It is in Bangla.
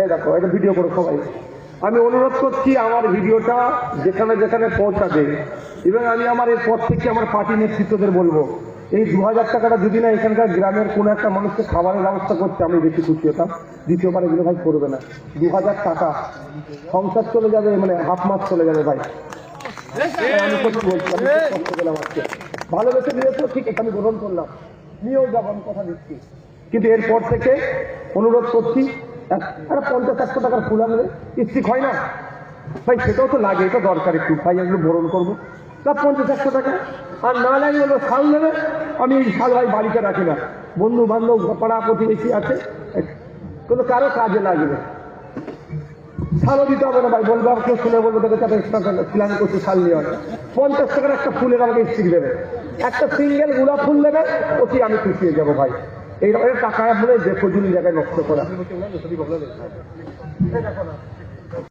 এই দেখো এটা ভিডিও করো সবাই। আমি অনুরোধ করছি আমার ভিডিওটা যেখানে যেখানে পৌঁছাবে, এবং আমি আমার এরপর থেকে আমার পার্টি নেতৃত্বদের বলবো, এই 2000 টাকাটা যদি না এখানকার গ্রামের কোনো একটা মানুষকে খাবারের ব্যবস্থা করতে আমি বেশি খুশি হতাম। দ্বিতীয়বার এগুলো ভাই করবে না। 2000 টাকা সংসার চলে যাবে, মানে হাফ মাস চলে যাবে ভাই। আমি সত্যি বলছি, আমি খুব কষ্ট পেলাম আজকে। ভালোবেসে নিয়েছো ঠিক আছে, আমি গ্রহণ করলাম, নিয়েও যাবো, আমি কথা দিচ্ছি। কিন্তু এরপর থেকে অনুরোধ করছি, একটা 50-100 টাকার ফুল আনবে, স্টিক হয় না ভাই, সেটাও তো লাগে, এটা দরকার একটু ভাই, এগুলো বরণ করবো। তা 50-100 টাকা, আর না লাগে বলবো শাল নেবে। আমি এই শাল ভাই বাড়িতে রাখি না, বন্ধু বান্ধব পাড়া প্রতিবেশী আছে, কোনো কারো কাজে লাগবে। শালও দিতে হবে না ভাই, বলবো কেউ শুনে বলবো তোকে চাপে ছিলাম করছি শাল নিয়ে হয়। 50 টাকার একটা ফুলের আমাকে স্টিক দেবে, একটা সিঙ্গেল গোলাপ ফুল দেবে, ওকে আমি খুশি হয়ে যাবো ভাই। এই টাকা বলে যে ফজুলি জায়গায় নষ্ট করা।